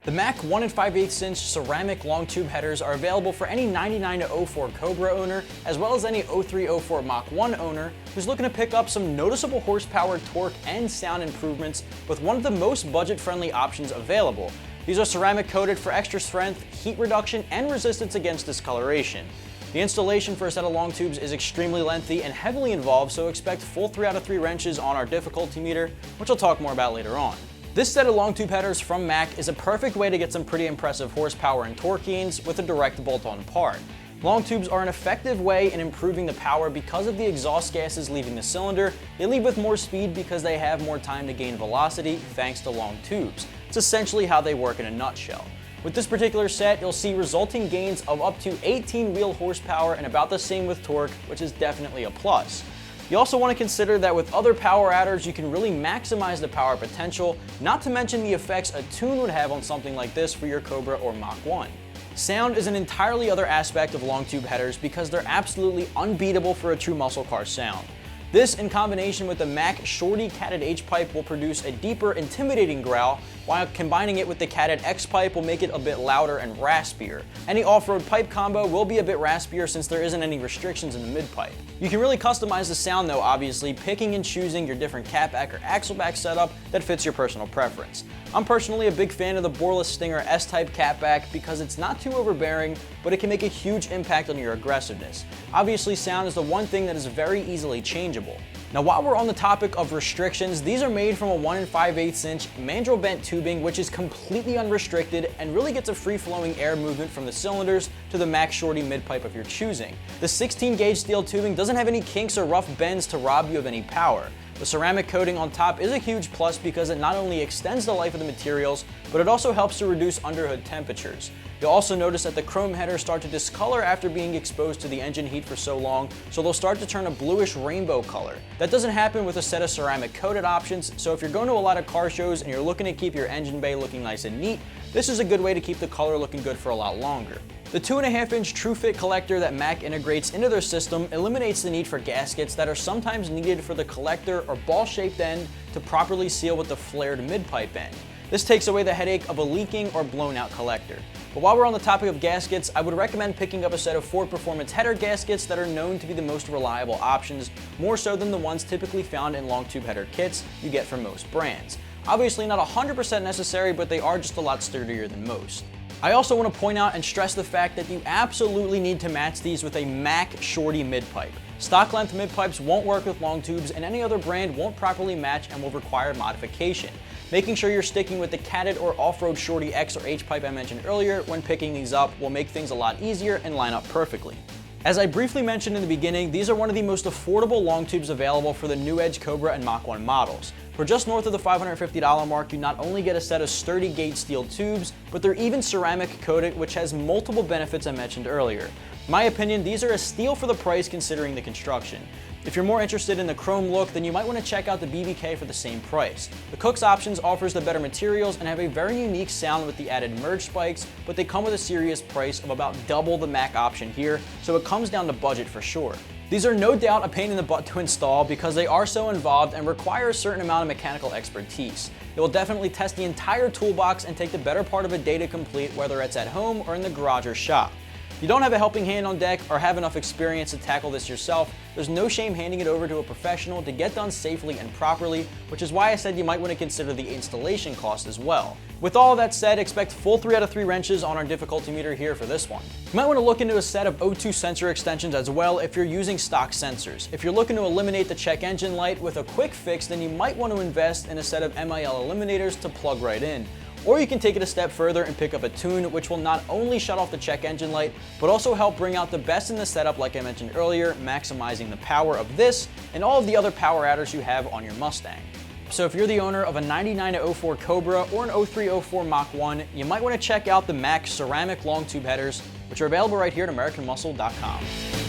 The Mach 1 5/8" ceramic long tube headers are available for any 99-04 Cobra owner, as well as any 03-04 Mach 1 owner who's looking to pick up some noticeable horsepower, torque, and sound improvements with one of the most budget-friendly options available. These are ceramic coated for extra strength, heat reduction, and resistance against discoloration. The installation for a set of long tubes is extremely lengthy and heavily involved, so expect full 3 out of 3 wrenches on our difficulty meter, which I'll talk more about later on. This set of long tube headers from Mach is a perfect way to get some pretty impressive horsepower and torque gains with a direct bolt-on part. Long tubes are an effective way in improving the power because of the exhaust gases leaving the cylinder. They leave with more speed because they have more time to gain velocity thanks to long tubes. It's essentially how they work in a nutshell. With this particular set, you'll see resulting gains of up to 18 wheel horsepower and about the same with torque, which is definitely a plus. You also want to consider that with other power adders, you can really maximize the power potential, not to mention the effects a tune would have on something like this for your Cobra or Mach 1. Sound is an entirely other aspect of long tube headers because they're absolutely unbeatable for a true muscle car sound. This, in combination with the Mach Shorty catted H-pipe, will produce a deeper, intimidating growl, while combining it with the catted X-pipe will make it a bit louder and raspier. Any off-road pipe combo will be a bit raspier since there isn't any restrictions in the mid-pipe. You can really customize the sound though, obviously, picking and choosing your different catback or axleback setup that fits your personal preference. I'm personally a big fan of the Boreless Stinger S-type catback because it's not too overbearing, but it can make a huge impact on your aggressiveness. Obviously, sound is the one thing that is very easily changeable. Now, while we're on the topic of restrictions, these are made from a 1 5/8" mandrel bent tubing, which is completely unrestricted and really gets a free-flowing air movement from the cylinders to the Mach Shorty mid-pipe of your choosing. The 16-gauge steel tubing doesn't have any kinks or rough bends to rob you of any power. The ceramic coating on top is a huge plus because it not only extends the life of the materials, but it also helps to reduce underhood temperatures. You'll also notice that the chrome headers start to discolor after being exposed to the engine heat for so long, so they'll start to turn a bluish rainbow color. That doesn't happen with a set of ceramic coated options, so if you're going to a lot of car shows and you're looking to keep your engine bay looking nice and neat, this is a good way to keep the color looking good for a lot longer. The 2.5-inch True Fit collector that Mach integrates into their system eliminates the need for gaskets that are sometimes needed for the collector or ball-shaped end to properly seal with the flared mid-pipe end. This takes away the headache of a leaking or blown-out collector. But while we're on the topic of gaskets, I would recommend picking up a set of Ford Performance header gaskets that are known to be the most reliable options, more so than the ones typically found in long tube header kits you get from most brands. Obviously not 100% necessary, but they are just a lot sturdier than most. I also want to point out and stress the fact that you absolutely need to match these with a Mach Shorty mid-pipe. Stock length mid-pipes won't work with long tubes, and any other brand won't properly match and will require modification. Making sure you're sticking with the catted or off-road Shorty X or H-pipe I mentioned earlier when picking these up will make things a lot easier and line up perfectly. As I briefly mentioned in the beginning, these are one of the most affordable long tubes available for the new Edge Cobra and Mach 1 models. For just north of the $550 mark, you not only get a set of sturdy gauge steel tubes, but they're even ceramic coated, which has multiple benefits I mentioned earlier. In my opinion, these are a steal for the price considering the construction. If you're more interested in the chrome look, then you might want to check out the BBK for the same price. The Cook's Options offers the better materials and have a very unique sound with the added merge spikes, but they come with a serious price of about double the Mach option here, so it comes down to budget for sure. These are no doubt a pain in the butt to install because they are so involved and require a certain amount of mechanical expertise. It will definitely test the entire toolbox and take the better part of a day to complete, whether it's at home or in the garage or shop. If you don't have a helping hand on deck or have enough experience to tackle this yourself, there's no shame handing it over to a professional to get done safely and properly, which is why I said you might want to consider the installation cost as well. With all of that said, expect full 3 out of 3 wrenches on our difficulty meter here for this one. You might want to look into a set of O2 sensor extensions as well if you're using stock sensors. If you're looking to eliminate the check engine light with a quick fix, then you might want to invest in a set of MIL eliminators to plug right in. Or you can take it a step further and pick up a tune, which will not only shut off the check engine light, but also help bring out the best in the setup like I mentioned earlier, maximizing the power of this and all of the other power adders you have on your Mustang. So if you're the owner of a 99-04 Cobra or an 03-04 Mach 1, you might want to check out the Mach ceramic long tube headers, which are available right here at AmericanMuscle.com.